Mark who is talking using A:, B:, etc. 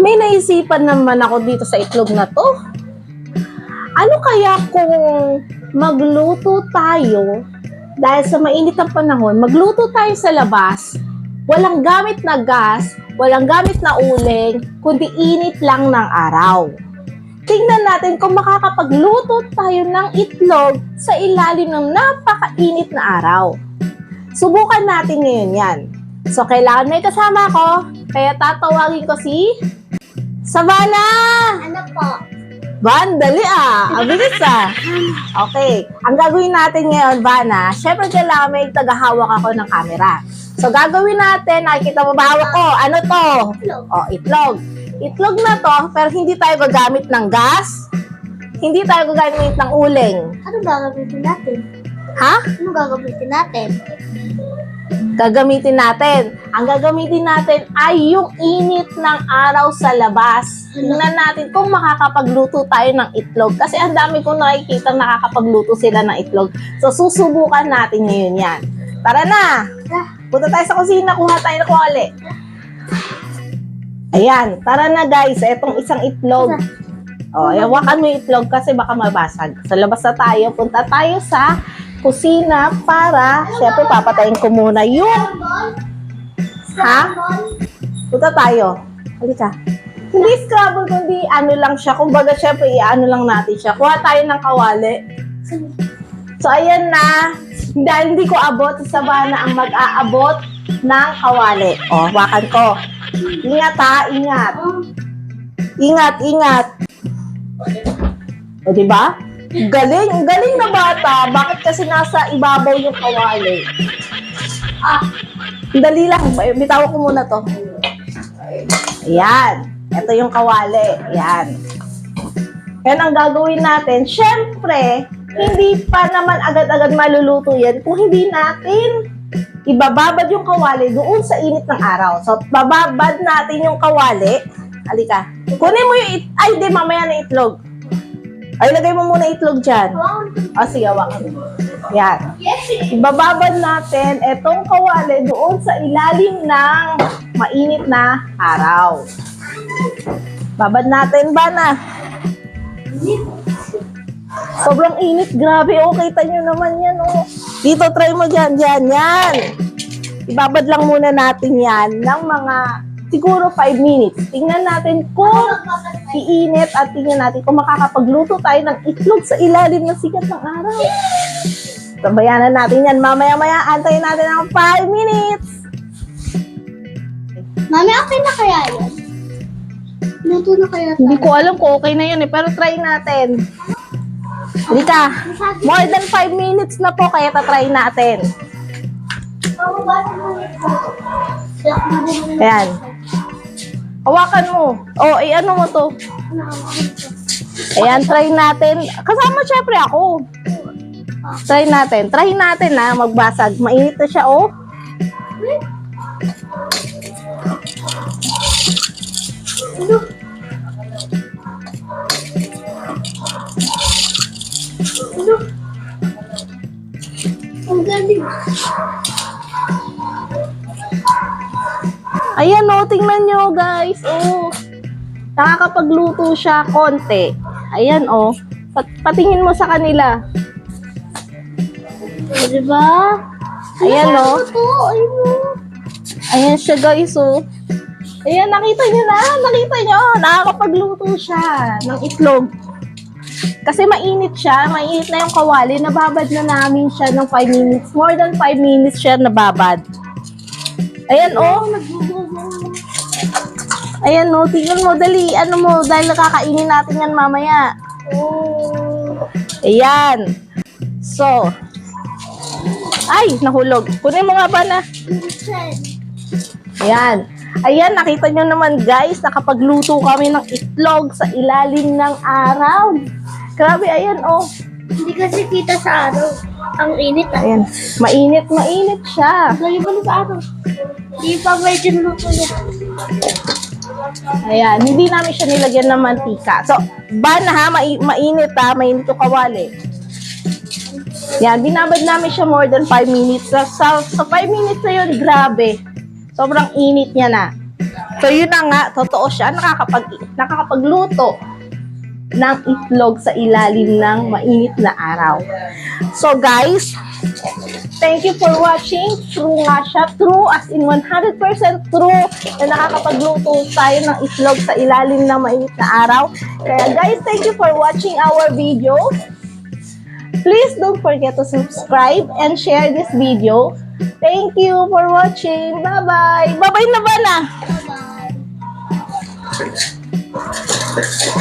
A: May naisipan naman ako dito sa itlog na to. Ano kaya kung magluto tayo, dahil sa mainit ang panahon, magluto tayo sa labas, walang gamit na gas, walang gamit na uling, kundi init lang ng araw. Tingnan natin kung makakapagluto tayo ng itlog sa ilalim ng napakainit na araw. Subukan natin ngayon yan. So, kailangan may kasama ko, kaya tatawagin ko si Savannah!
B: Ano po?
A: Van, dali Ang bilis Okay. Ang gagawin natin ngayon, Vanna, syempre kailangan may tagahawak ako ng camera. So, gagawin natin, nakikita mo ba hawak ko? Ano to?
B: Itlog.
A: Itlog. Itlog na to, pero hindi tayo gagamit ng gas. Hindi tayo gagamit ng uling.
B: Ano gagamitin natin?
A: Ha?
B: Ano gagamitin natin?
A: Gagamitin natin. Ang gagamitin natin ay yung init ng araw sa labas. Tingnan natin kung makakapagluto tayo ng itlog. Kasi ang dami kong nakikita nakakapagluto sila ng itlog. So, susubukan natin ngayon yan. Tara na! Punta tayo sa kusina, kuha tayo ng kuwali. Ayan, tara na guys. Etong isang itlog. Hawakan mo yung itlog kasi baka mabasag. Sa labas na tayo, punta tayo sa kusina para, syempre papatayin ko muna yung, ha? Punta tayo. Halika. Hindi scrabble, kundi ano lang siya. Kumbaga, syempre, ano lang natin siya. Kuha tayo ng kawali. So, ayan na. Dahil hindi ko abot, si Savannah ang mag-aabot ng kawali. Wakan ko. Ingat ha, ingat. Ingat, ingat. O, diba? Galing, galing na bata. Bakit kasi nasa ibabaw yung kawali? Dali lang. Bitaw ko muna to. Ayan. Ito yung kawali. Ayan. Yan ang gagawin natin. Siyempre, hindi pa naman agad-agad maluluto yan kung hindi natin ibababad yung kawali doon sa init ng araw. So, bababad natin yung kawali. Halika. Kunin mo yung ay, di, mamaya na itlog. Ay, lagay mo muna itlog dyan. Sige, hawakan mo. Yan. Ibababad natin itong kawali doon sa ilalim ng mainit na araw. Babad natin, Vanna. Sobrang init. Grabe, kita nyo naman yan, Dito, try mo dyan, yan. Ibabad lang muna natin yan ng mga siguro 5 minutes. Tingnan natin kung iinit at tingnan natin kung makakapagluto tayo ng itlog sa ilalim ng sikat ng araw. Sabayanan natin yan. Mamaya-maya, antayin natin ng 5 minutes.
B: Mami, okay na kaya yan? Luto na kaya tayo?
A: Hindi ko alam kung okay na yun pero try natin. Halika, more than 5 minutes na po kaya tatry natin. Ayan. Hawakan mo. Ano mo to? Ayan, try natin. Kasama syempre ako. Try natin. Try natin na magbasag. Mainit na siya,
B: Ang galing.
A: Ayan tingnan nyo guys. Nakakapagluto siya konti. Ayan patingin mo sa kanila. Diba? Ayan Ayan siya guys Ayan, nakita nyo na. Nakita nyo. Nakakapagluto siya ng itlog. Kasi mainit siya. Mainit na yung kawali. Nababad na namin siya ng 5 minutes. More than 5 minutes siya nababad. Ayan Ayan tingnan mo. Dali. Ano mo. Dahil nakakainin natin yan mamaya. Ayan. So. Ay, nahulog. Kunin mo nga ba na? Ayan. Ayan, nakita nyo naman guys, nakapagluto kami ng itlog sa ilalim ng araw. Grabe, ayan
B: Hindi kasi kita sa araw. Ang init
A: Ayan, mainit siya.
B: Galing ba sa araw? Hindi pa medyo luto na.
A: Ayan, hindi namin siya nilagyan ng mantika. So, mainit mainit yung kawali. Yan, binabad namin siya more than 5 minutes. Sa 5 minutes na yun, grabe. Sobrang init niya na. So yun na nga, totoo siya, nakakapagluto ng itlog sa ilalim ng mainit na araw. So guys, thank you for watching. True nga siya. True as in 100% true na nakakapagluto tayo ng itlog sa ilalim ng mainit na araw. Kaya guys, thank you for watching our video. Please don't forget to subscribe and share this video. Thank you for watching. Bye-bye. Bye-bye na ba na?
B: Bye-bye.